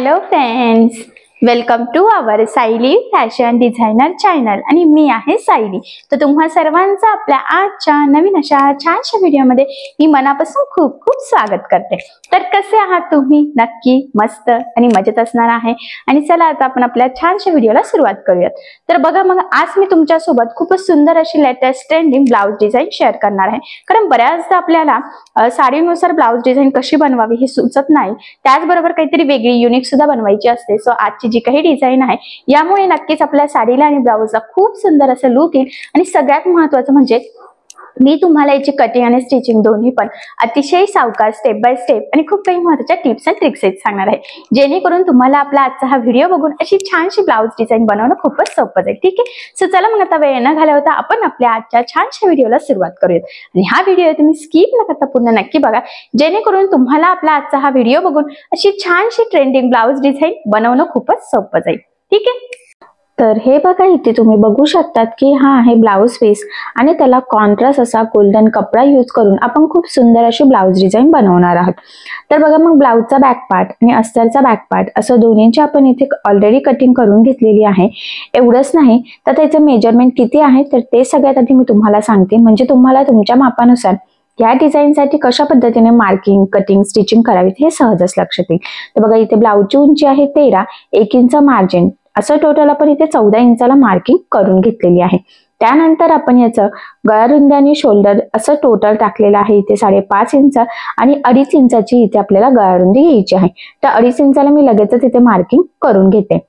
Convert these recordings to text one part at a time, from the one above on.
Hello friends, welcome to our Sayali fashion designer channel आणि मी आहे सायली। तर तुम्हा सर्वांचं आपल्या आजच्या नवीन अशा छानशा व्हिडिओमध्ये मी मनापासून खूप खूप स्वागत करते। तर कसे आहात तुम्ही? नक्की मस्त आणि मजेत असणार आहे। आणि चला आता आपण आपल्या छानशा व्हिडिओला सुरुवात करूयात। तर बघा मग आज मी तुमच्यासोबत खूपच सुंदर अशी latest trending blouse design share करणार आहे। कारण बऱ्याचदा आपल्याला साडीनुसार ब्लाउज डिझाईन कशी बनवावी हे सुचत नाही, त्याचबरोबर काहीतरी वेगळी युनिक सुद्धा बनवायची असते। सो आजची जी काही डिझाईन आहे यामुळे नक्कीच आपल्या साडीला आणि ब्लाउजला खूप सुंदर असं लुक येईल। आणि सगळ्यात महत्त्वाचं म्हणजे मी तुम्हाला याची कटिंग आणि स्टिचिंग दोन्ही पण अतिशय सावकाश स्टेप बाय स्टेप आणि खूप काही महत्त्वाच्या टिप्स अँड ट्रिक्स सांगणार आहे, जेणेकरून तुम्हाला आपला आजचा हा व्हिडिओ बघून अशी छानशी ब्लाउज डिझाईन बनवणं खूपच सोपं जाईल। ठीक आहे, सो चला मग आता वेळ न घालवता आपण आपल्या आजच्या छानशा व्हिडिओला सुरुवात करूयात। आणि हा व्हिडिओ तुम्ही स्किप न करता पूर्ण नक्की बघा, जेणेकरून तुम्हाला आपला आजचा हा व्हिडिओ बघून अशी छानशी ट्रेंडिंग ब्लाउज डिझाईन बनवणं खूपच सोपं जाईल। ठीक आहे, तर हे बघा इथे तुम्ही बघू शकतात की हा आहे ब्लाउज पीस आणि त्याला कॉन्ट्रास्ट असा गोल्डन कपडा यूज करून आपण खूप सुंदर अशी ब्लाउज डिझाईन बनवणार आहोत। तर बघा मग ब्लाउजचा बॅक पार्ट आणि अस्तरचा बॅक पार्ट असं दोन्हींची आपण इथे ऑलरेडी कटिंग करून घेतलेली आहे। एवढंच नाही तर त्याचं मेजरमेंट किती आहे तर ते सगळ्यात आधी मी तुम्हाला सांगते, म्हणजे तुम्हाला तुमच्या मापानुसार या डिझाईनसाठी कशा पद्धतीने मार्किंग, कटिंग, स्टिचिंग करावीत हे सहजच लक्षात येईल। तर बघा इथे ब्लाउजची उंची आहे 13, 1 इंच मार्जिन, असं टोटल आपण इथे 14 इंचाला मार्किंग करून घेतलेली आहे। त्यानंतर आपण याचं गळा रुंदी आणि शोल्डर असं टोटल टाकलेलं आहे इथे 5.5 इंच आणि 2.5 इंचाची इथे आपल्याला गळा रुंदी घ्यायची आहे। तर 2.5 इंचाला मी लगेचच इथे मार्किंग करून घेते।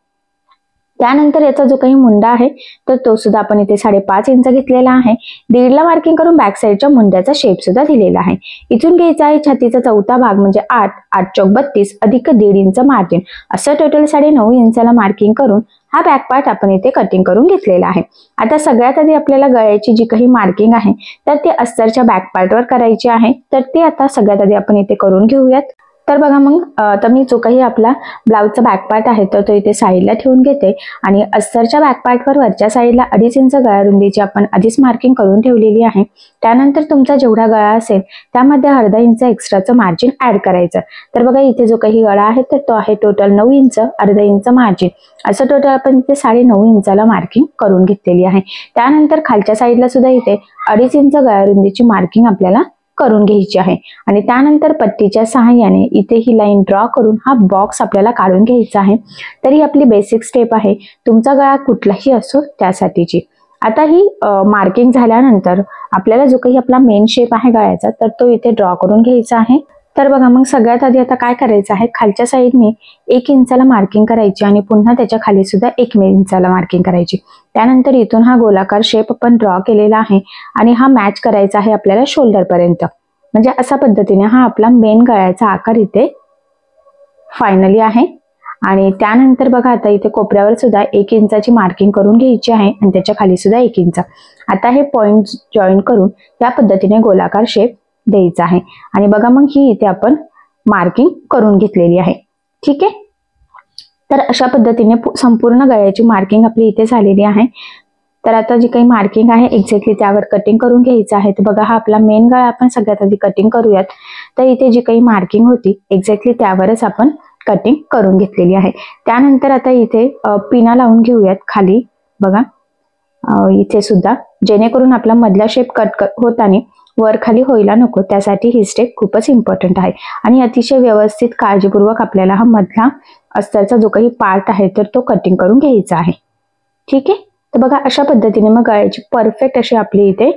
त्यानंतर याचा जो काही मुंडा आहे तर तो सुद्धा आपण इथे 5.5 इंच घेतलेला आहे। 1.5 ला मार्किंग करून बॅक साईडच्या मुंड्याचा शेप सुद्धा दिलेला आहे। इथून घ्यायचा आहे छातीचा चौथा भाग म्हणजे 8, 8 चौक 32 अधिक 1.5 इंच मार्जिन, असं टोटल 9.5 इंचाला मार्किंग करून हा बॅक पार्ट आपण इथे कटिंग करून घेतलेला आहे। आता सगळ्यात आधी आपल्याला गळ्याची जी काही मार्किंग आहे तर ती अस्तरच्या बॅक पार्टवर करायची आहे। तर ते आता सगळ्यात आधी आपण इथे करून घेऊयात। तर बघा मग आता मी जो काही आपला ब्लाउजचा बॅक पार्ट आहे तर तो इथे साईडला ठेवून घेते आणि अस्तरच्या बॅक पार्टवर वरच्या साईडला 2.5 इंच गळा रुंदीची आपण आधीच मार्किंग करून ठेवलेली आहे। त्यानंतर तुमचा जेवढा गळा असेल त्यामध्ये 1/2 इंच एक्स्ट्राचं मार्जिन ऍड करायचं। तर बघा इथे जो काही गळा आहे तर तो आहे टोटल 9 इंच, 1/2 इंच मार्जिन, असं टोटल आपण इथे 9.5 इंचाला मार्किंग करून घेतलेली आहे। त्यानंतर खालच्या साईडला सुद्धा इथे 2.5 इंच गळा रुंदीची मार्किंग आपल्याला करून घ्यायची आहे। आणि त्यानंतर पट्टीच्या सहाय्याने इथे ही लाईन ड्रॉ करून हा बॉक्स आपल्याला काढून घ्यायचा आहे। तर ही आपली बेसिक स्टेप आहे, तुमचा गळा कुठलाही असो त्यासाठीची। आता ही मार्किंग झाल्यानंतर आपल्याला जो काही आपला मेन शेप आहे गळ्याचा तर तो इथे ड्रॉ करून घ्यायचा आहे। तर बघा मग सगळ्यात आधी आता काय करायचं आहे, खालच्या साईडने 1 इंचाला मार्किंग करायची आणि पुन्हा त्याच्या खाली सुद्धा 1 इंचाला मार्किंग करायची। त्यानंतर इथून हा गोलाकार शेप आपण ड्रॉ केलेला आहे आणि हा मॅच करायचा आहे आपल्याला शोल्डर पर्यंत। म्हणजे अशा पद्धतीने हा आपला मेन गळ्याचा आकार इथे फायनली आहे। आणि त्यानंतर बघा आता इथे कोपऱ्यावर सुद्धा 1 इंचाची मार्किंग करून घ्यायची आहे आणि त्याच्या खाली सुद्धा 1 इंच। आता हे पॉइंट जॉईन करून या पद्धतीने गोलाकार शेप द्यायचा आहे। आणि बघा मग ही इथे आपण मार्किंग करून घेतलेली आहे। ठीक आहे, तर अशा पद्धतीने संपूर्ण गळ्याची मार्किंग आपली इथे झालेली आहे। तर आता जी काही मार्किंग आहे एक्झॅक्टली त्यावर कटिंग करून घ्यायचं आहे। तर बघा हा आपला मेन गळा आपण सगळ्यात आधी कटिंग करूयात। तर इथे जी काही मार्किंग होती एक्झॅक्टली त्यावरच आपण कटिंग करून घेतलेली आहे। त्यानंतर आता इथे पिना लावून घेऊयात खाली बघा इथे सुद्धा, जेणेकरून आपला मधला शेप कट होताना वर खाली व्हायला नको, त्यासाठी ही स्टेप खूपच इम्पॉर्टंट आहे। आणि अतिशय व्यवस्थित काळजीपूर्वक आपल्याला हा मधला अस्तरचा जो काही पार्ट आहे तर तो कटिंग करून घ्यायचा आहे। ठीक आहे, तर बघा अशा पद्धतीने मग गळ्याची परफेक्ट अशी आपली इथे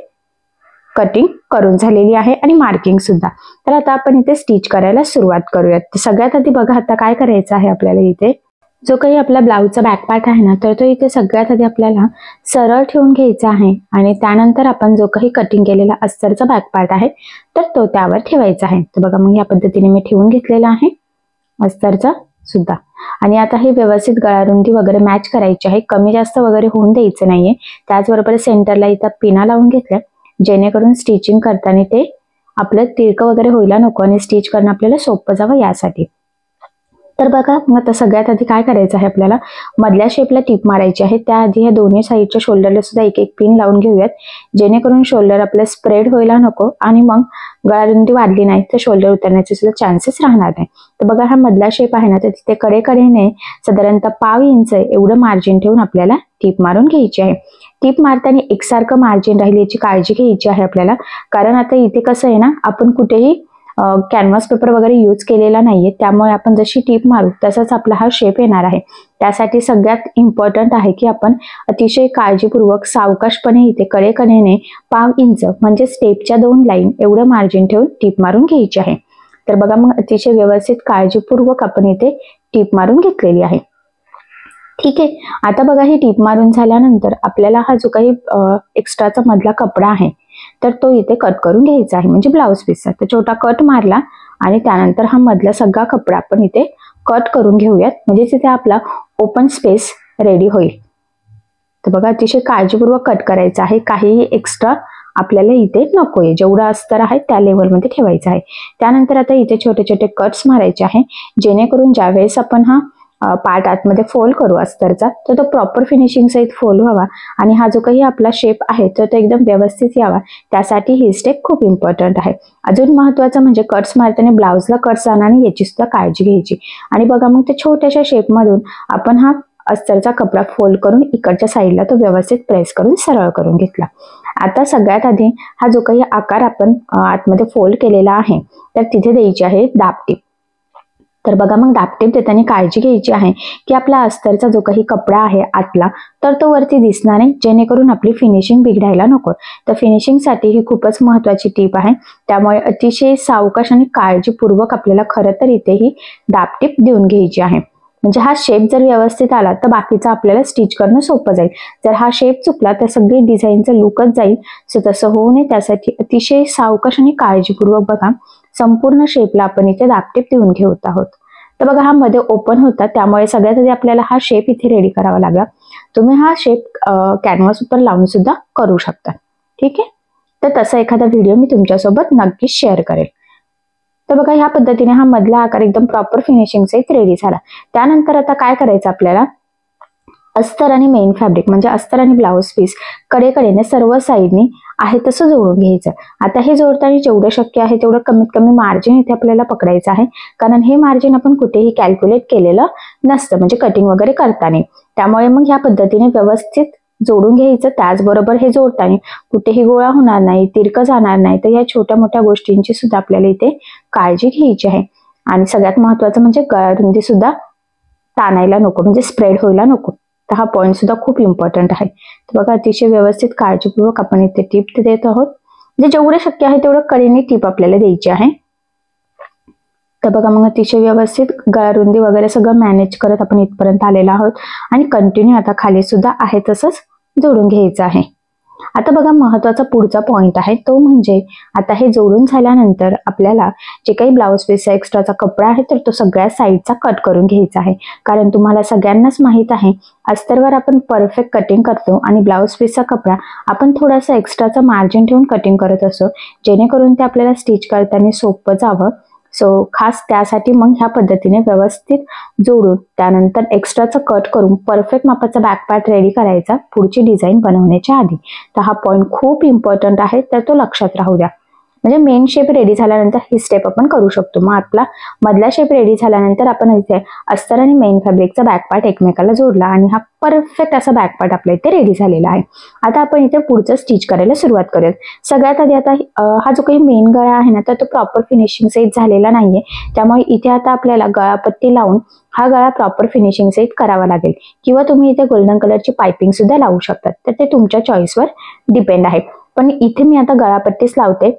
कटिंग करून झालेली आहे आणि मार्किंग सुद्धा। तर आता आपण इथे स्टिच करायला सुरुवात करूयात। तर सगळ्यात आधी बघा आता काय करायचं आहे आपल्याला, इथे जो काही आपला ब्लाउजचा बॅक पार्ट आहे ना तर तो इथे सगळ्यात आधी आपल्याला सरळ ठेवून घ्यायचा आहे। आणि त्यानंतर आपण जो काही कटिंग केलेला अस्तरचा बॅक पार्ट आहे तर तो त्यावर ठेवायचा आहे। तर बघा मग या पद्धतीने मी ठेवून घेतलेला आहे अस्तरचा सुद्धा। आणि आता हे व्यवस्थित गळा रुंदी वगैरे मॅच करायची आहे, कमी जास्त वगैरे होऊन द्यायचं नाहीये। त्याचबरोबर सेंटरला इथं पिना लावून घेतल्या, जेणेकरून स्टिचिंग करताना ते आपलं तिरकं वगैरे व्हायला नको आणि स्टिच करणं आपल्याला सोपं जावं यासाठी। तर बघा मग आता सगळ्यात आधी काय करायचं आहे, आपल्याला मधल्या शेपला टीप मारायची आहे. त्याआधी ह्या दोन्ही साईडच्या शोल्डरला सुद्धा एक एक पिन लावून घेऊयात, जेणेकरून शोल्डर आपलं स्प्रेड व्हायला नको आणि मग गळारुंदी वाढली नाही तर शोल्डर उतरण्याचे सुद्धा चान्सेस राहणार नाही. तर बघा हा मधला शेप आहे ना, तर तिथे कडेकडेने साधारणतः 1/2 इंच एवढं मार्जिन ठेवून आपल्याला टीप मारून घ्यायची आहे. टीप मारताना एकसारखं मार्जिन राहील याची काळजी घ्यायची आहे आपल्याला, कारण आता इथे कसं आहे ना, आपण कुठेही कॅनव्हास पेपर वगैरे यूज केलेला नाहीये, त्यामुळे आपण जशी टीप मारू तसाच आपला हा शेप येणार आहे. त्यासाठी सगळ्यात इम्पॉर्टंट आहे की आपण अतिशय काळजीपूर्वक सावकाशपणे इथे कडेकडेने 1/2 इंच म्हणजे स्टेपच्या 2 लाईन एवढं मार्जिन ठेवून टीप मारून घ्यायची आहे. तर बघा मग अतिशय व्यवस्थित काळजीपूर्वक आपण इथे टीप मारून घेतलेली आहे. ठीक आहे, आता बघा ही टीप मारून झाल्यानंतर आपल्याला हा जो काही एक्स्ट्राचा मधला कपडा आहे तर तो इथे कट करून घ्यायचा आहे, म्हणजे ब्लाउज पीसचा. तर छोटा कट मारला आणि त्यानंतर हा मधला सगळा कपडा आपण इथे कट करून घेऊयात, म्हणजे तिथे आपला ओपन स्पेस रेडी होईल. तर बघा अतिशय काळजीपूर्वक कट करायचा आहे, काहीही एक्स्ट्रा आपल्याला इथे नकोय, जेवढं अस्तर आहे त्या लेवलमध्ये ठेवायचं आहे. त्यानंतर आता इथे छोटे छोटे कट्स मारायचे आहे, जेणेकरून ज्यावेळेस आपण हा पार्ट आतमध्ये फोल्ड करू अस्तरचा तर तो प्रॉपर फिनिशिंग सहित फोल्ड व्हावा आणि हा जो काही आपला शेप आहे तर तो एकदम व्यवस्थित यावा, त्यासाठी ही स्टेप खूप इम्पॉर्टंट आहे. अजून महत्त्वाचं म्हणजे कट्स मारताना ब्लाउजला कट्स जाणार नाही याची सुद्धा काळजी घ्यायची. आणि बघा मग त्या छोट्याशा शेपमधून आपण हा अस्तरचा कपडा फोल्ड करून इकडच्या साईडला तो व्यवस्थित प्रेस करून सरळ करून घेतला. आता सगळ्यात आधी हा जो काही आकार आपण आतमध्ये फोल्ड केलेला आहे तर तिथे द्यायची आहे दाबटीप. तर बघा मग दाबटीप देताना काळजी घ्यायची आहे की आपला अस्तरचा जो काही कपडा आहे आतला तर तो वरती दिसणार नाही, जेणेकरून आपली फिनिशिंग बिघडायला नको. तर फिनिशिंगसाठी ही खूपच महत्त्वाची टीप आहे, त्यामुळे अतिशय सावकाश आणि काळजीपूर्वक आपल्याला खरं तर इथे ही दाबटीप देऊन घ्यायची आहे. म्हणजे हा शेप जर व्यवस्थित आला तर बाकीचं आपल्याला स्टिच करणं सोपं जाईल. जर हा शेप चुकला तर सगळी डिझाईनचं लुकच जाईल. सो तसं होऊ नये त्यासाठी अतिशय सावकाश आणि काळजीपूर्वक बघा संपूर्ण शेपला आपण इथे दाबटीप देऊन घेत आहोत. तर बघा हा मध्ये ओपन होता, त्यामुळे सगळ्यात आधी आपल्याला हा शेप इथे रेडी करावा लागला. तुम्ही हा शेप कॅनव्हास वर लावून सुद्धा करू शकता. ठीक आहे, तर तसा एखादा व्हिडिओ मी तुमच्यासोबत नक्कीच शेअर करेल. तर बघा ह्या पद्धतीने हा मधला आकार एकदम प्रॉपर फिनिशिंग सहित रेडी झाला. त्यानंतर आता काय करायचं आपल्याला, अस्तर आणि मेन फॅब्रिक म्हणजे अस्तर आणि ब्लाउज पीस कडेकडेने सर्व साईडनी आहे तसं जोडून घ्यायचं. आता हे जोडताना जेवढं शक्य आहे तेवढं कमीत कमी मार्जिन इथे आपल्याला पकडायचं आहे, कारण हे मार्जिन आपण कुठेही कॅल्क्युलेट केलेलं नसतं, म्हणजे कटिंग वगैरे करताना. त्यामुळे मग ह्या पद्धतीने व्यवस्थित जोडून घ्यायचं. त्याचबरोबर हे जोडताना कुठेही गोळा होणार नाही, तिरकं जाणार नाही. तर या छोट्या मोठ्या गोष्टींची सुद्धा आपल्याला इथे काळजी घ्यायची आहे. आणि सगळ्यात महत्त्वाचं म्हणजे गळारुंदी सुद्धा ताणायला नको, म्हणजे स्प्रेड व्हायला नको. तर हा पॉईंट सुद्धा खूप इम्पॉर्टंट आहे. तर बघा अतिशय व्यवस्थित काळजीपूर्वक आपण इथे टीप देत आहोत, म्हणजे जेवढं शक्य आहे तेवढं कडेने टीप आपल्याला द्यायची आहे. तर बघा मग अतिशय व्यवस्थित गळारुंदी वगैरे सगळं मॅनेज करत आपण इथपर्यंत आलेलो आहोत आणि कंटिन्यू आता खाली सुद्धा आहे तसंच जोडून घ्यायचं आहे. आता बघा महत्त्वाचा पुढचा पॉइंट आहे तो म्हणजे आता हे जोडून झाल्यानंतर आपल्याला जे काही ब्लाउज पीसचा एक्स्ट्राचा कपडा आहे तर तो सगळ्या साईडचा कट करून घ्यायचा आहे. कारण तुम्हाला सगळ्यांनाच माहित आहे अस्तरवर आपण परफेक्ट कटिंग करतो आणि ब्लाउज पीसचा कपडा आपण थोडासा एक्स्ट्राचा मार्जिन ठेवून कटिंग करत असतो, जेणेकरून ते आपल्याला स्टिच करताना सोपं जावं. सो खास त्यासाठी मग ह्या पद्धतीने व्यवस्थित जोडून त्यानंतर एक्स्ट्राचा कट करून परफेक्ट मापाचा बॅक पार्ट रेडी करायचा पुढची डिझाईन बनवण्याच्या आधी. तर हा पॉईंट खूप इम्पॉर्टंट आहे, तर तो लक्षात राहू द्या. म्हणजे मेन शेप रेडी झाल्यानंतर ही स्टेप आपण करू शकतो. मग आपला मधला शेप रेडी झाल्यानंतर आपण इथे अस्तर आणि मेन फॅब्रिकचा बॅक पार्ट एकमेकाला जोडला आणि हा परफेक्ट असा बॅक पार्ट आपल्या इथे रेडी झालेला आहे. आता आपण इथे पुढचं स्टिच करायला सुरुवात करूयात. सगळ्यात आधी आता हा जो काही मेन गळा आहे ना तर तो प्रॉपर फिनिशिंग सहित झालेला नाहीये, त्यामुळे इथे आता आपल्याला गळापट्टी लावून हा गळा प्रॉपर फिनिशिंग सहित करावा लागेल, किंवा तुम्ही इथे गोल्डन कलरची पायपिंग सुद्धा लावू शकतात. तर ते तुमच्या चॉईसवर डिपेंड आहे. पण इथे मी आता गळापट्टीच लावते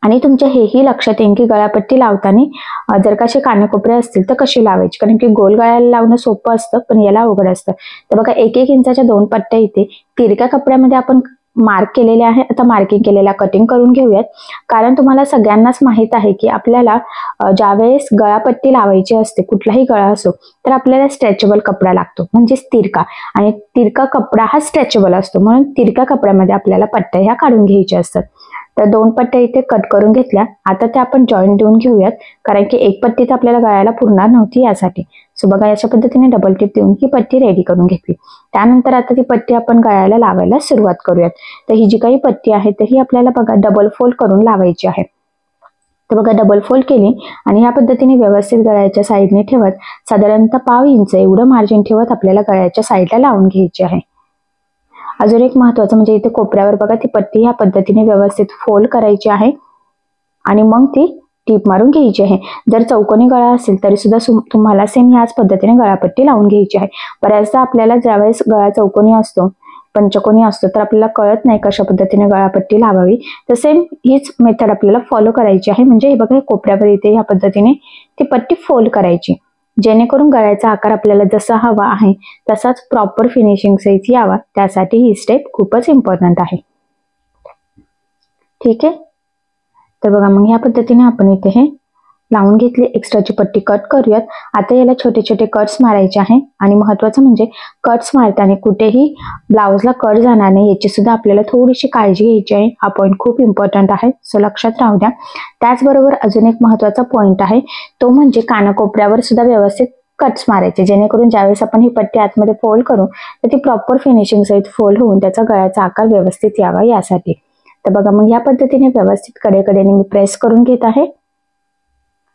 आणि तुमच्या हेही लक्षात येईल की गळापट्टी लावताना जर कसे कानाकोपरे असतील तर कशी लावायची, कारण की गोल गळ्याला लावणं सोपं असतं पण याला अवघड असतं. तर बघा 1-1 इंचाच्या 2 पट्ट्या इथे तिरक्या कपड्यामध्ये आपण मार्क केलेले आहे. आता मार्किंग केलेला कटिंग करून घेऊयात, कारण तुम्हाला सगळ्यांनाच माहित आहे की आपल्याला ज्यावेळेस गळापट्टी लावायची असते कुठलाही गळा असो तर आपल्याला स्ट्रेचेबल कपडा लागतो, म्हणजेच तिरका, आणि तिरका कपडा हा स्ट्रेचेबल असतो, म्हणून तिरक्या कपड्यामध्ये आपल्याला पट्ट्या ह्या काढून घ्यायच्या असतात. तर 2 पट्ट्या इथे कट करून घेतल्या. आता त्या आपण जॉईंट देऊन घेऊयात, कारण की एक पट्टी तर आपल्याला गळ्याला पुरणार नव्हती यासाठी. सो बघा अशा पद्धतीने डबल टिप देऊन ही पट्टी रेडी करून घेतली. त्यानंतर आता ती पट्टी आपण गळ्याला लावायला सुरुवात करूयात. तर ही जी काही पट्टी आहे तर ही आपल्याला बघा डबल फोल्ड करून लावायची आहे. तर बघा डबल फोल्ड केली आणि या पद्धतीने व्यवस्थित गळ्याच्या साईडने ठेवत साधारणतः पाव इंच एवढं मार्जिन ठेवत आपल्याला गळ्याच्या साईडला लावून घ्यायची आहे. अजून एक महत्वाचं म्हणजे इथे कोपऱ्यावर बघा ती पट्टी ह्या पद्धतीने व्यवस्थित फोल्ड करायची आहे आणि मग ती टीप मारून घ्यायची आहे. जर चौकोनी गळा असेल तरी सुद्धा तुम्हाला सेम ह्याच पद्धतीने गळापट्टी लावून घ्यायची आहे. बऱ्याचदा आपल्याला ज्यावेळेस गळा चौकोनी असतो, पंचकोनी असतो, तर आपल्याला कळत नाही कशा पद्धतीने गळापट्टी लावावी. तर सेम हीच मेथड आपल्याला फॉलो करायची आहे. म्हणजे हे बघा कोपऱ्यावर इथे ह्या पद्धतीने ती पट्टी फोल्ड करायची, जेणेकरून गळ्याचा आकार आपल्याला जसा हवा आहे तसाच प्रॉपर फिनिशिंग सहित यावा. त्यासाठी ही स्टेप खूपच इम्पॉर्टंट आहे. ठीक आहे. तर बघा मग ह्या पद्धतीने आपण इथे हे लावून घेतली. एक्स्ट्राची पट्टी कट करूयात. आता याला छोटे छोटे कट्स मारायचे आहे आणि महत्वाचं म्हणजे कट्स मारताना कुठेही ब्लाउजला कट जाणार नाही याची सुद्धा आपल्याला थोडीशी काळजी घ्यायची आहे. हा पॉईंट खूप इम्पॉर्टंट आहे, सो लक्षात राहू द्या. त्याचबरोबर अजून एक महत्वाचा पॉईंट आहे, तो म्हणजे कानाकोपऱ्यावर सुद्धा व्यवस्थित कट्स मारायचे, जेणेकरून ज्यावेळेस आपण ही पट्टी आतमध्ये फोल्ड करू तर ती प्रॉपर फिनिशिंग सहित फोल्ड होऊन त्याचा गळ्याचा आकार व्यवस्थित यावा यासाठी. तर बघा मग या पद्धतीने व्यवस्थित कडेकडेने मी प्रेस करून घेत आहे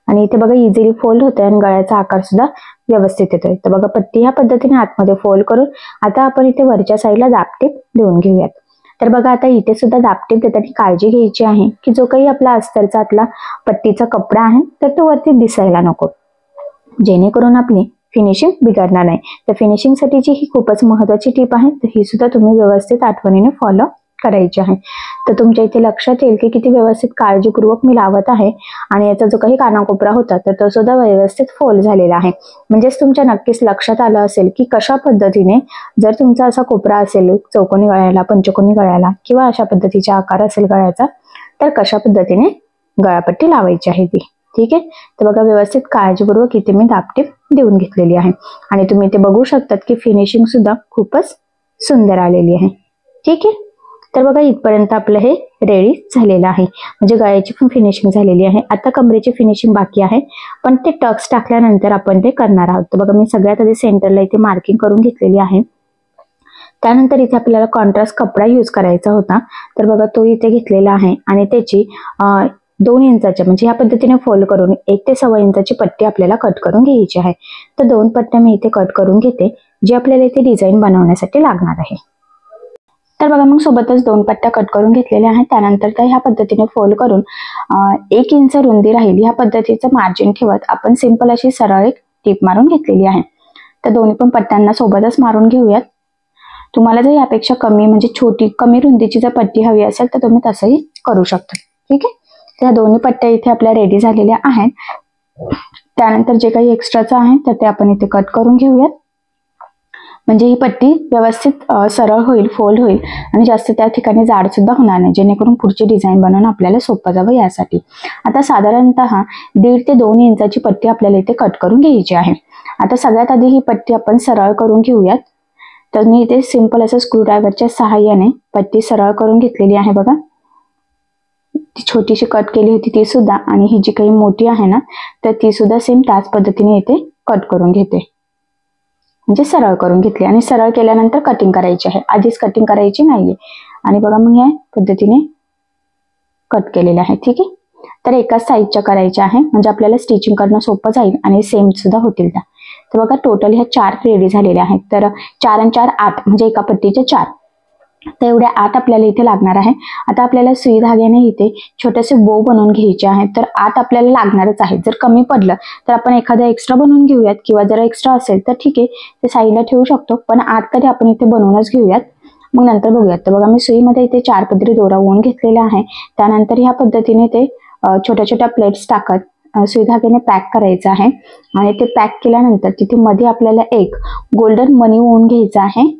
आणि इथे बघा इझिली फोल्ड होतोय आणि गळ्याचा आकार सुद्धा व्यवस्थित येतोय. तर बघा पट्टी ह्या पद्धतीने आतमध्ये फोल्ड करून आता आपण इथे वरच्या साईडला दाबटीप देऊन घेऊयात. तर बघा आता इथे सुद्धा दाबटीप देताना काळजी घ्यायची आहे की जो काही आपला अस्तरचा आतला पट्टीचा कपडा आहे तर तो वरती दिसायला नको, जेणेकरून आपली फिनिशिंग बिघडणार नाही. तर फिनिशिंग साठीची ही खूपच महत्वाची टिप आहे. तर ही सुद्धा तुम्ही व्यवस्थित आठवणीने फॉलो करायची आहे. तर तुमच्या इथे लक्षात येईल की किती व्यवस्थित काळजीपूर्वक मी लावत आहे आणि याचा जो काही कानाकोपरा होता तर तो सुद्धा व्यवस्थित फोल्ड झालेला आहे. म्हणजेच तुमच्या नक्कीच लक्षात आलं असेल की कशा पद्धतीने जर तुमचा असा कोपरा असेल चौकोनी गळ्याला, पंचकोनी गळ्याला किंवा अशा पद्धतीचा आकार असेल गळ्याचा, तर कशा पद्धतीने गळापट्टी लावायची आहे ती. ठीक आहे. तर बघा व्यवस्थित काळजीपूर्वक इथे मी दाबटीप देऊन घेतलेली आहे आणि तुम्ही इथे बघू शकतात की फिनिशिंग सुद्धा खूपच सुंदर आलेली आहे. ठीक आहे. तर बघा इथपर्यंत आपलं हे रेडी झालेलं आहे, म्हणजे गळ्याची पण फिनिशिंग झालेली आहे. आता कमरेची फिनिशिंग बाकी आहे, पण ते टक्स टाकल्यानंतर आपण ते करणार आहोत. तर बघा मी सगळ्यात आधी सेंटरला इथे मार्किंग करून घेतलेली आहे. त्यानंतर इथे आपल्याला कॉन्ट्रास्ट कपडा यूज करायचा होता. तर बघा तो इथे घेतलेला आहे आणि त्याची 2 इंचाच्या म्हणजे ह्या पद्धतीने फोल्ड करून 1 ते 1.25 इंचाची पट्टी आपल्याला कट करून घ्यायची आहे. तर 2 पट्ट्या मी इथे कट करून घेते, जी आपल्याला इथे डिझाईन बनवण्यासाठी लागणार आहे. तर बघा मग सोबतच 2 पट्ट्या कट करून घेतलेल्या आहेत. त्यानंतर त्या ह्या पद्धतीने फोल्ड करून 1 इंच रुंदी राहील ह्या पद्धतीचं मार्जिन ठेवत आपण सिंपल अशी सरळ एक टीप मारून घेतलेली आहे. तर दोन्ही पण पट्ट्यांना सोबतच मारून घेऊयात. तुम्हाला जर यापेक्षा कमी म्हणजे कमी रुंदीची जर पट्टी हवी असेल तर तुम्ही तसंही करू शकता. ठीक आहे. त्या दोन्ही पट्ट्या इथे आपल्या रेडी झालेल्या आहेत. त्यानंतर जे काही एक्स्ट्राचं आहे तर ते आपण इथे कट करून घेऊयात, म्हणजे ही पट्टी व्यवस्थित सरळ होईल, फोल्ड होईल आणि जास्त त्या ठिकाणी जाड सुद्धा होणार नाही, जेणेकरून पुढची डिझाईन बनवणं आपल्याला सोपं जावं यासाठी. आता साधारणतः 1.5 ते 2 इंचाची पट्टी आपल्याला इथे कट करून घ्यायची आहे. आता सगळ्यात आधी ही पट्टी आपण सरळ करून घेऊयात. तर मी इथे सिंपल असं स्क्रूड्रायव्हरच्या सहाय्याने पट्टी सरळ करून घेतलेली आहे. बघा ती छोटीशी कट केली होती ती सुद्धा, आणि ही जी काही मोठी आहे ना तर ती सुद्धा सेम त्याच पद्धतीने इथे कट करून घेते, म्हणजे सरळ करून घेतली. आणि सरळ केल्यानंतर कटिंग करायची आहे, आधीच कटिंग करायची नाहीये. आणि बघा मग या पद्धतीने कट केलेले आहे. ठीक आहे. तर एकाच साईजच्या करायच्या आहे, म्हणजे आपल्याला स्टिचिंग करणं सोपं जाईल आणि सेम सुद्धा होतील त्या. तर बघा टोटल ह्या 4 रेडी झालेल्या आहेत. तर 4 आणि 4 8 म्हणजे एका पट्टीचे 4. तर एवढ्या 8 आपल्याला इथे लागणार आहे. आता आपल्याला सुई धाग्याने इथे छोटेसे बो बनवून घ्यायचे आहेत. तर 8 आपल्याला लागणारच आहे. जर कमी पडलं तर आपण एखादा एक्स्ट्रा बनवून घेऊयात, किंवा जर एक्स्ट्रा असेल तर ठीक आहे ते साईडला ठेवू शकतो, पण 8 तरी आपण इथे बनवूनच घेऊयात, मग नंतर बघूयात. तर बघा मी सुईमध्ये इथे 4 पदरी दोरा ओवून घेतलेला आहे. त्यानंतर ह्या पद्धतीने ते छोट्या छोट्या प्लेट्स टाकत सुई धाग्याने पॅक करायचं आहे. आणि ते पॅक केल्यानंतर तिथे मध्ये आपल्याला एक गोल्डन मनी ओवून घ्यायचा आहे.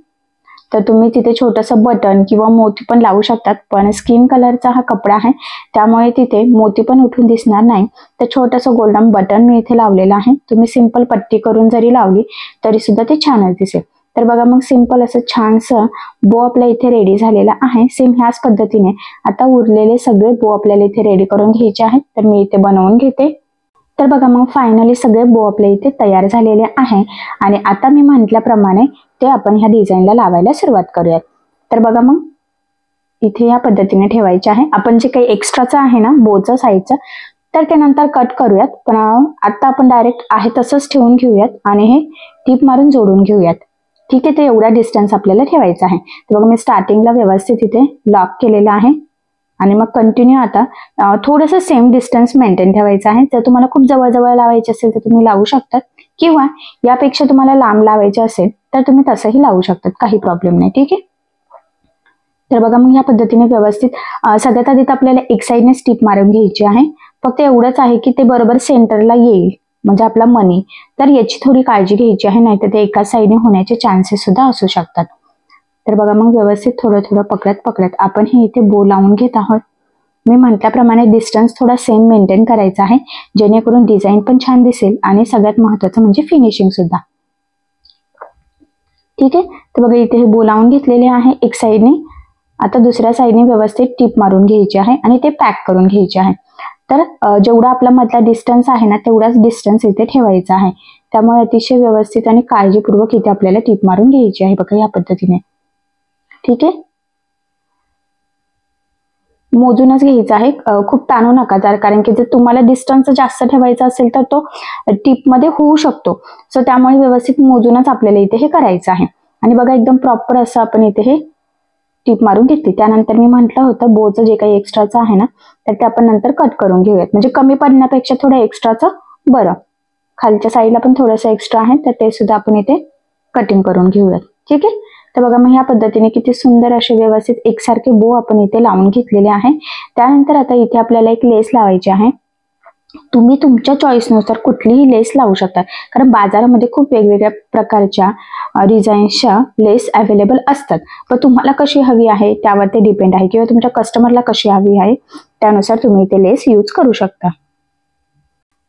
तर तुम्ही तिथे छोटंसं बटन किंवा मोती पण लावू शकतात, पण स्किन कलरचा हा कपडा आहे त्यामुळे तिथे मोती पण उठून दिसणार नाही. तर छोटंसं गोल्डन बटन मी इथे लावलेलं आहे. तुम्ही सिंपल पट्टी करून जरी लावली तरी सुद्धा ते छानच दिसेल. तर बघा मग सिंपल असं छानसं बो आपल्या इथे रेडी झालेला आहे. सेम ह्याच पद्धतीने आता उरलेले सगळे बो आपल्याला इथे रेडी करून घ्यायचे आहेत. तर मी इथे बनवून घेते. तर बघा मग फायनली सगळे बो आपल्या इथे तयार झालेले आहे आणि आता मी म्हटल्याप्रमाणे ते आपण ह्या डिझाईनला लावायला सुरुवात करूयात. तर बघा मग इथे या पद्धतीने ठेवायचे आहे. आपण जे काही एक्स्ट्राचं आहे ना बोचं साईडचं तर ते नंतर कट करूयात, पण आता आपण डायरेक्ट आहे तसंच ठेवून घेऊयात आणि हे टिप मारून जोडून घेऊयात. ठीक आहे, ते एवढा डिस्टन्स आपल्याला ठेवायचा आहे. तर बघा मी स्टार्टिंगला व्यवस्थित इथे लॉक केलेलं आहे आणि मग कंटिन्यू आता थोडंसं सेम डिस्टन्स मेंटेन ठेवायचं आहे. जर तुम्हाला खूप जवळ लावायचे असेल तर तुम्ही लावू शकतात किंवा यापेक्षा तुम्हाला लांब लावायचे असेल तर तुम्ही तसंही लावू शकतात, काही प्रॉब्लेम नाही. ठीक आहे, तर बघा मग या पद्धतीने व्यवस्थित सगळ्यात आधी तर आपल्याला एक साईडने स्टिप मारून घ्यायची आहे. फक्त एवढंच आहे की ते बरोबर सेंटरला येईल म्हणजे आपला मनी, तर याची थोडी काळजी घ्यायची आहे, नाहीतर ते एका साईडने होण्याचे चान्सेस सुद्धा असू शकतात. तर बघा मग व्यवस्थित थोडं पकडत आपण हे इथे बो लावून घेत आहोत. मी म्हटल्याप्रमाणे डिस्टन्स थोडा सेम मेंटेन करायचा आहे, जेणेकरून डिझाईन पण छान दिसेल आणि सगळ्यात महत्त्वाचं म्हणजे फिनिशिंग सुद्धा. ठीक आहे, तर बघा इथे हे बो लावून घेतलेले आहे एक साईडने. आता दुसऱ्या साईडने व्यवस्थित टिप मारून घ्यायची आहे आणि ते पॅक करून घ्यायचे आहे. तर जेवढा आपला मधला डिस्टन्स आहे ना तेवढाच डिस्टन्स इथे ठेवायचा आहे. त्यामुळे अतिशय व्यवस्थित आणि काळजीपूर्वक इथे आपल्याला टिप मारून घ्यायची आहे. बघा या पद्धतीने. ठीक आहे, मोजूनच घ्यायचा आहे, खूप ताणू नका जर, कारण की जर तुम्हाला डिस्टन्स जास्त ठेवायचा असेल तर तो टिप मध्ये होऊ शकतो. सो त्यामुळे व्यवस्थित मोजूनच आपल्याला इथे हे करायचं आहे. आणि बघा एकदम प्रॉपर असं आपण इथे हे टिप मारून घेतली. त्यानंतर मी म्हटलं होतं बोचं जे काही एक्स्ट्राचं आहे ना तर ते आपण नंतर कट करून घेऊयात, म्हणजे कमी पडण्यापेक्षा थोडं एक्स्ट्राचं बरं. खालच्या साईडला पण थोडंसं एक्स्ट्रा आहे तर ते सुद्धा आपण इथे कटिंग करून घेऊयात. ठीक आहे, तर बघा मग ह्या पद्धतीने किती सुंदर असे व्यवस्थित एकसारखे बो आपण इथे लावून घेतलेले आहे. त्यानंतर आता इथे आपल्याला एक लेस लावायची आहे. तुम्ही तुमच्या चॉईसनुसार कुठलीही लेस लावू शकता, कारण बाजारामध्ये खूप वेगवेगळ्या प्रकारच्या डिझाईन्सच्या लेस अवेलेबल असतात. पण तुम्हाला कशी हवी आहे त्यावर ते डिपेंड आहे, किंवा तुमच्या कस्टमरला कशी हवी आहे त्यानुसार तुम्ही ते लेस यूज करू शकता.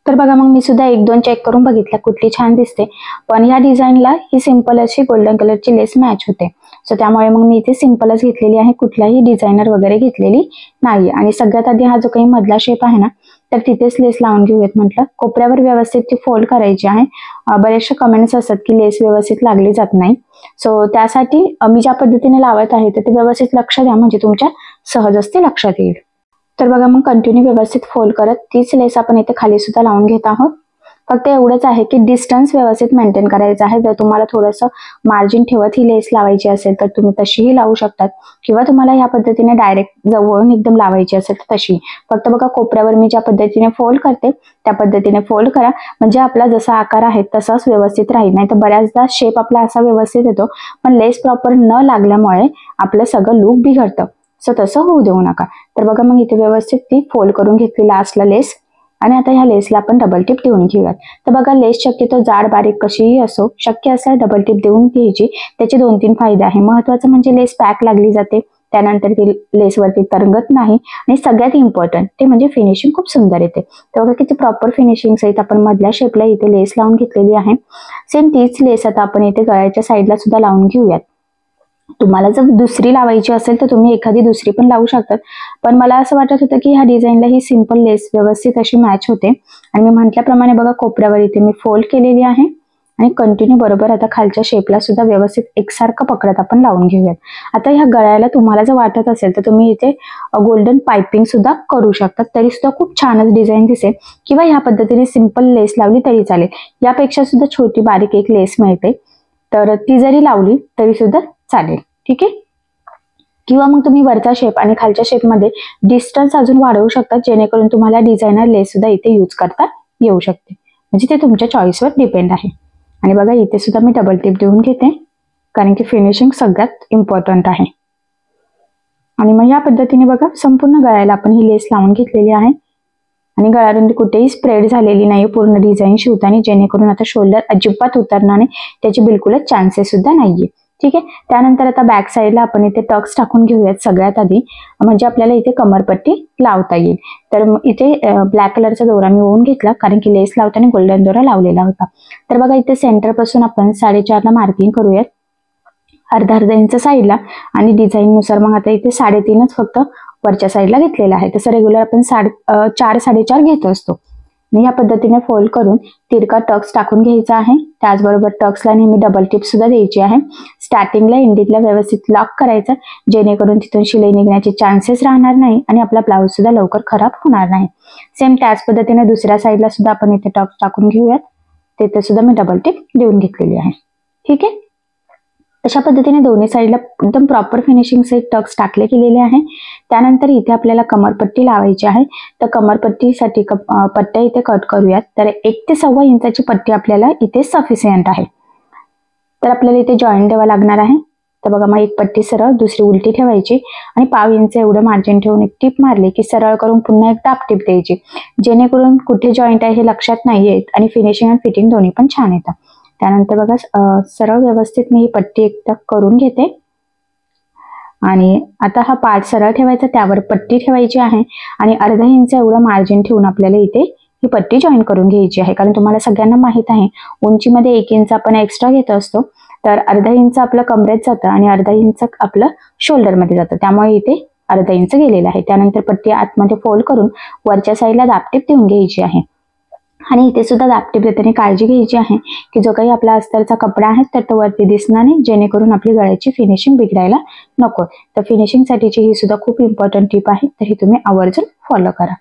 तर बघा मग मी सुद्धा एक दोन चेक करून बघितलं कुठली छान दिसते, पण या डिझाईनला ही सिंपल अशी गोल्डन कलरची लेस मॅच होते. सो त्यामुळे मग मी इथे सिंपलच घेतलेली आहे, कुठलाही डिझायनर वगैरे घेतलेली नाही. आणि सगळ्यात आधी हा जो काही मधला शेप आहे ना तर तिथेच लेस लावून घेऊयात म्हटलं. कोपऱ्यावर व्यवस्थित ती फोल्ड करायची आहे. बरेचसे कमेंट्स असतात की लेस व्यवस्थित लागली जात नाही, सो त्यासाठी मी ज्या पद्धतीने लावत आहे तर ते व्यवस्थित लक्ष द्या, म्हणजे तुमच्या सहज असते लक्षात येईल. तर बघा मग कंटिन्यू व्यवस्थित फोल्ड करत तीच लेस आपण इथे खाली सुद्धा लावून घेत आहोत. फक्त एवढंच आहे की डिस्टन्स व्यवस्थित मेंटेन करायचं आहे. जर तुम्हाला थोडंसं मार्जिन ठेवत ही लेस लावायची असेल तर तुम्ही तशीही लावू शकतात, किंवा तुम्हाला या पद्धतीने डायरेक्ट जवळून एकदम लावायची असेल तर तशी. फक्त बघा कोपऱ्यावर मी ज्या पद्धतीने फोल्ड करते त्या पद्धतीने फोल्ड करा, म्हणजे आपला जसा आकार आहे तसाच व्यवस्थित राहील. नाही तर बऱ्याचदा शेप आपला असा व्यवस्थित येतो पण लेस प्रॉपर न लागल्यामुळे आपलं सगळं लुक बिघडतं. सो तसं होऊ देऊ नका. तर बघा मग इथे व्यवस्थित ती फोल्ड करून घेतली लास्टला लेस, आणि आता ह्या लेसला आपण डबल टिप देऊन घेऊयात. तर बघा लेस शक्यतो जाड बारीक कशीही असो, शक्य असेल डबल टिप देऊन घ्यायची. त्याचे 2-3 फायदे आहे. महत्वाचं म्हणजे लेस पॅक लागली जाते, त्यानंतर ती लेसवरती तरंगत नाही, आणि सगळ्यात इम्पॉर्टंट ते म्हणजे फिनिशिंग खूप सुंदर येते. तर बघा किती प्रॉपर फिनिशिंग सहित आपण मधल्या शेपला इथे लेस लावून घेतलेली आहे. सेम तीच लेस आता आपण इथे गळ्याच्या साईडला सुद्धा लावून घेऊयात. तुम्हाला जर दुसरी लावायची असेल तर तुम्ही एखादी दुसरी पण लावू शकतात, पण मला असं वाटत होतं की ह्या डिझाईनला ही सिंपल लेस व्यवस्थित अशी मॅच होते. आणि मी म्हटल्याप्रमाणे बघा कोपऱ्यावर इथे मी फोल्ड केलेली आहे आणि कंटिन्यू बरोबर आता खालच्या शेपला सुद्धा व्यवस्थित एकसारखं पकडत आपण लावून घेऊयात. आता ह्या गळ्याला तुम्हाला जर वाटत असेल तर तुम्ही इथे गोल्डन पाइपिंग सुद्धा करू शकतात, तरी सुद्धा खूप छानच डिझाईन दिसेल. किंवा ह्या पद्धतीने सिंपल लेस लावली तरी चालेल. यापेक्षा सुद्धा छोटी बारीक एक लेस मिळते, तर ती जरी लावली तरी सुद्धा चालेल. ठीक आहे, किंवा मग तुम्ही वरचा शेप आणि खालच्या शेपमध्ये डिस्टन्स अजून वाढवू शकता, जेणेकरून तुम्हाला डिझायनर लेस सुद्धा इथे यूज करता येऊ शकते. म्हणजे ते तुमच्या चॉईसवर डिपेंड आहे. आणि बघा इथे सुद्धा मी डबल टिप देऊन घेते, कारण की फिनिशिंग सगळ्यात इम्पॉर्टंट आहे. आणि मग या पद्धतीने बघा संपूर्ण गळ्याला आपण ही लेस लावून घेतलेली आहे. आणि गळारुंदी कुठेही स्प्रेड झालेली नाही पूर्ण डिझाईन शिवताना, जेणेकरून आता शोल्डर अजिबात उतरणार नाही, त्याचे बिलकुलच चान्सेस सुद्धा नाहीये. ठीक आहे, त्यानंतर आता बॅक साईडला आपण इथे टक्स टाकून घेऊयात सगळ्यात आधी, म्हणजे आपल्याला इथे कमरपट्टी लावता येईल. तर इथे ब्लॅक कलरचा दोरा मी ओवून घेतला, कारण की लेस लावताना गोल्डन दोरा लावलेला होता. तर बघा इथे सेंटर पासून आपण 4.5 मार्किंग करूयात. अर्धा अर्धा इंच साईडला आणि डिझाईननुसार मग आता इथे 3.5च फक्त वरच्या साईडला घेतलेला आहे. तसं रेग्युलर आपण 4 साडेचार घेत असतो. या पद्धतीने फोल्ड करून तिरका टक्स टाकून घ्यायचा आहे. त्याचबरोबर टक्सला नेहमी डबल टिप सुद्धा द्यायची आहे. स्टार्टिंगला एंडिंगला व्यवस्थित लॉक करायचं, जेणेकरून तिथून शिलाई निघण्याचे चान्सेस राहणार नाही आणि आपला ब्लाऊज सुद्धा लवकर खराब होणार नाही. सेम त्याच पद्धतीने दुसऱ्या साईडला सुद्धा आपण इथे टक्स टाकून घेऊयात. तिथे सुद्धा मी डबल टिप देऊन घेतलेली आहे. ठीक आहे. अशा पद्धतीने दोन्ही साईडला एकदम प्रॉपर फिनिशिंग सहित टक्स टाकले गेलेले आहे. त्यानंतर इथे आपल्याला कमरपट्टी लावायची आहे. तर कमरपट्टीसाठी पट्ट्या इथे कट करूयात. तर 1 ते 1.25 इंचाची पट्टी आपल्याला इथे सफिशियंट आहे. तर आपल्याला इथे जॉईंट द्यावा लागणार आहे. तर बघा, मग एक पट्टी सरळ दुसरी उलटी ठेवायची आणि 1/2 इंच एवढं मार्जिन ठेवून एक टिप मारली की सरळ करून पुन्हा एक दाब टिप द्यायची, जेणेकरून कुठे जॉईंट आहे हे लक्षात नाही येत आणि फिनिशिंग आणि फिटिंग दोन्ही पण छान येतं. त्यानंतर बघा, सरळ व्यवस्थित मी ही पट्टी एकदा करून घेते आणि आता हा पार्ट सरळ ठेवायचा, त्यावर पट्टी ठेवायची आहे आणि अर्धा इंच एवढं मार्जिन ठेवून आपल्याला इथे ही पट्टी जॉईन करून घ्यायची आहे. कारण तुम्हाला सगळ्यांना माहित आहे, उंचीमध्ये 1 इंच आपण एक्स्ट्रा घेत असतो. तर अर्धा इंच आपलं कमरेत जातं आणि अर्धा इंच आपलं शोल्डरमध्ये जातं. त्यामुळे इथे अर्धा इंच गेलेला आहे. त्यानंतर पट्टी आतमध्ये फोल्ड करून वरच्या साईडला दाबटीप देऊन घ्यायची आहे. आणि इथे सुद्धा दाबटीप देताना काळजी घ्यायची आहे की जो काही आपला अस्तरचा कपडा आहे तर तो वरती दिसणार नाही, जेणेकरून आपली गळ्याची फिनिशिंग बिघडायला नको. तर फिनिशिंगसाठीची ही सुद्धा खूप इम्पॉर्टंट टिप आहे. तर ही तुम्ही आवर्जून फॉलो करा.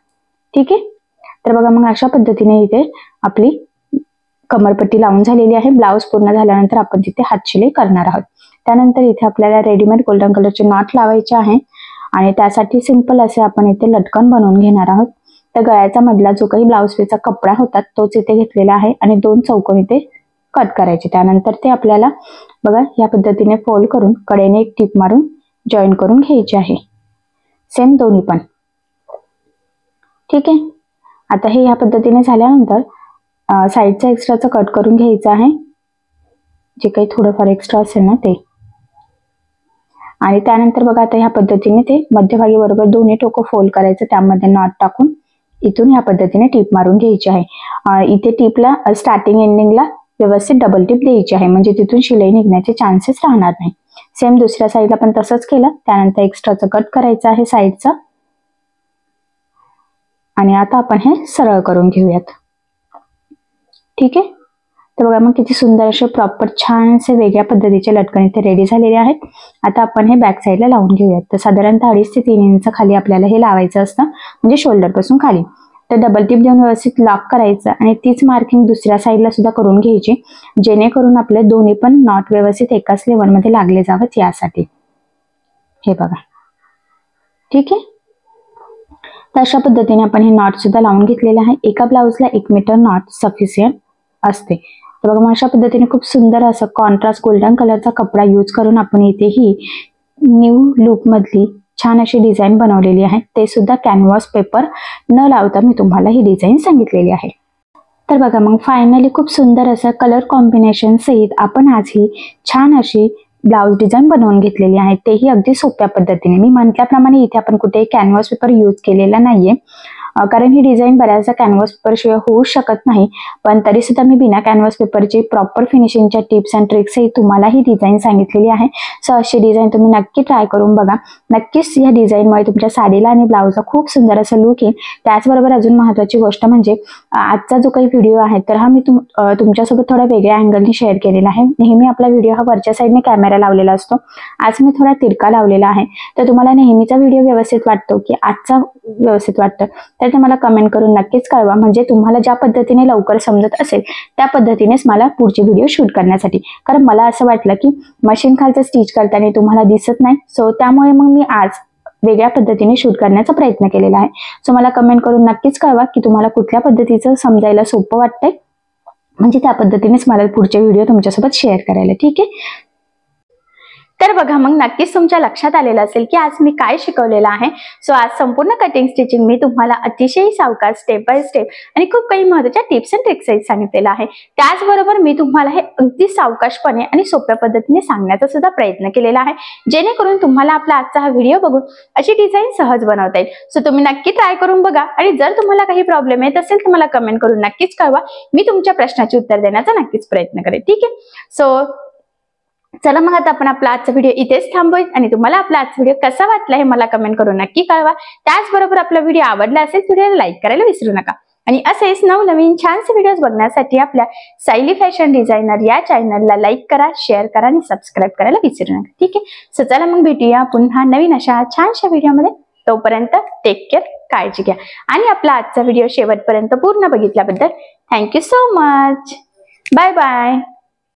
ठीक आहे. तर बघा, मग अशा पद्धतीने इथे आपली कमरपट्टी लावून झालेली आहे. ब्लाऊज पूर्ण झाल्यानंतर आपण तिथे हातशिलाई करणार आहोत. त्यानंतर इथे आपल्याला रेडीमेड गोल्डन कलरचे नॉट लावायचे आहे आणि त्यासाठी सिंपल असे आपण इथे लटकन बनवून घेणार आहोत. तर गळ्याचा मधला जो काही ब्लाऊज पीसचा कपडा होता तोच इथे घेतलेला आहे आणि 2 चौकोन इथे कट करायचे. त्यानंतर ते आपल्याला बघा या पद्धतीने फोल्ड करून कडेने एक टिप मारून जॉईन करून घ्यायचे आहे. सेम दोन्ही पण. ठीक आहे. आता हे या पद्धतीने झाल्यानंतर साईडचा एक्स्ट्राचं कट करून घ्यायचं आहे, जे काही थोडंफार एक्स्ट्रा असेल ना ते. आणि त्यानंतर बघा, आता ह्या पद्धतीने ते मध्यभागी बरोबर दोन्ही टोकं फोल्ड करायचं, त्यामध्ये नॉट टाकून इथून ह्या पद्धतीने टिप मारून घ्यायची आहे. इथे टिपला स्टार्टिंग एंडिंगला व्यवस्थित डबल टिप द्यायची आहे, म्हणजे तिथून शिलाई निघण्याचे चान्सेस राहणार नाही. सेम दुसऱ्या साईडला पण तसंच केलं. त्यानंतर एक्स्ट्राचं कट करायचं आहे साईडचा आणि आता आपण हे सरळ करून घेऊयात. ठीक आहे. तर बघा, मग किती सुंदर असे प्रॉपर छान असे वेगळ्या पद्धतीचे लटकन इथे रेडी झालेले आहेत. आता आपण हे बॅक साईडला लावून घेऊयात. तर साधारणतः 2.5 ते 3 इंच खाली आपल्याला हे लावायचं असतं, म्हणजे शोल्डर पासून खाली. तर डबल टिप देऊन व्यवस्थित लॉक करायचं आणि तीच मार्किंग दुसऱ्या साईडला सुद्धा करून घ्यायची, जेणेकरून आपले दोन्ही पण नॉट व्यवस्थित एकाच लेवलमध्ये लागले जावेत यासाठी. हे बघा. ठीक आहे. तर अशा पद्धतीने आपण हे नॉट सुद्धा लावून घेतलेले आहे. एका ब्लाऊजला 1 मीटर नॉट सफिशियंट असते. तर बघा, मग अशा पद्धतीने खूप सुंदर असं कॉन्ट्रास्ट गोल्डन कलरचा कपडा यूज करून आपण इथे ही न्यू लुक मधली छान अशी डिझाईन बनवलेली आहे. ते सुद्धा कॅनव्हास पेपर न लावता मी तुम्हाला ही डिझाईन सांगितलेली आहे. तर बघा, मग फायनली खूप सुंदर असं कलर कॉम्बिनेशन सहित आपण आज ही छान अशी ब्लाउज डिझाईन बनवून घेतलेली आहे, तेही अगदी सोप्या पद्धतीने. मी म्हटल्याप्रमाणे इथे आपण कुठेही कॅनव्हास पेपर यूज केलेला नाहीये, कारण ही डिझाईन बऱ्याचदा कॅनव्हास पेपर शिवाय होऊ शकत नाही. पण तरी सुद्धा मी बिना कॅनव्हास पेपरची प्रॉपर फिनिशिंगच्या टिप्स अँड ट्रिक्स ही तुम्हाला ही डिझाईन सांगितलेली आहे. सो अशी डिझाईन तुम्ही नक्की ट्राय करून बघा. नक्कीच या डिझाईनमुळे तुमच्या साडीला आणि ब्लाऊजला खूप सुंदर असं लुक येईल. त्याचबरोबर अजून महत्त्वाची गोष्ट म्हणजे आजचा जो काही व्हिडिओ आहे तर हा मी तुमच्यासोबत थोड्या वेगळ्या अँगलने शेअर केलेला आहे. नेहमी आपला व्हिडिओ हा वरच्या साईडने कॅमेरा लावलेला असतो, आज मी थोडा तिरका लावलेला आहे. तर तुम्हाला नेहमीचा व्हिडिओ व्यवस्थित वाटतो की आजचा व्यवस्थित वाटतं, तर ते मला कमेंट करून नक्कीच कळवा, म्हणजे तुम्हाला ज्या पद्धतीने लवकर समजत असेल त्या पद्धतीनेच मला पुढचे व्हिडिओ शूट करण्यासाठी. कारण मला असं वाटलं की मशीन खालचं स्टिच करताना तुम्हाला दिसत नाही, सो त्यामुळे मग मी आज वेगळ्या पद्धतीने शूट करण्याचा प्रयत्न केलेला आहे. सो मला कमेंट करून नक्कीच कळवा की तुम्हाला कुठल्या पद्धतीचं समजायला सोपं वाटतंय, म्हणजे त्या पद्धतीनेच मला पुढचे व्हिडिओ तुमच्यासोबत शेअर करायला. ठीक आहे. तर बघा, मग नक्कीच तुमच्या लक्षात आलेलं असेल की आज मी काय शिकवलेलं आहे. सो आज संपूर्ण कटिंग स्टिचिंग मी तुम्हाला अतिशय सावकाश स्टेप बाय स्टेप आणि खूप काही महत्त्वाच्या टिप्स अँड ट्रिक्स सांगितलेलं आहे. त्याचबरोबर मी तुम्हाला हे अगदी सावकाशपणे आणि सोप्या पद्धतीने सांगण्याचा सुद्धा प्रयत्न केलेला आहे, जेणेकरून तुम्हाला आपला आजचा हा व्हिडिओ बघून अशी डिझाईन सहज बनवता येईल. सो तुम्ही नक्की ट्राय करून बघा आणि जर तुम्हाला काही प्रॉब्लेम येत असेल तर मला कमेंट करून नक्कीच कळवा. मी तुमच्या प्रश्नाचे उत्तर देण्याचा नक्कीच प्रयत्न करेन. ठीक आहे. सो चला मग आता आपण आपला आजचा व्हिडिओ इथेच थांबवूया आणि तुम्हाला आपला आजचा व्हिडिओ कसा वाटला हे मला कमेंट करून नक्की कळवा. त्याचबरोबर आपला व्हिडिओ आवडला असेल व्हिडिओला लाईक करायला विसरू नका. आणि असेच नवनवीन छानसे व्हिडिओज बघण्यासाठी आपल्या सायली फॅशन डिझायनर या चॅनलला लाईक करा, शेअर करा आणि सबस्क्राईब करायला विसरू नका. ठीक आहे. सो चला मग भेटूया पुन्हा नवीन अशा छानशा व्हिडिओमध्ये. तोपर्यंत टेक केअर, काळजी घ्या. आणि आपला आजचा व्हिडिओ शेवटपर्यंत पूर्ण बघितल्याबद्दल thank you so much. Bye bye.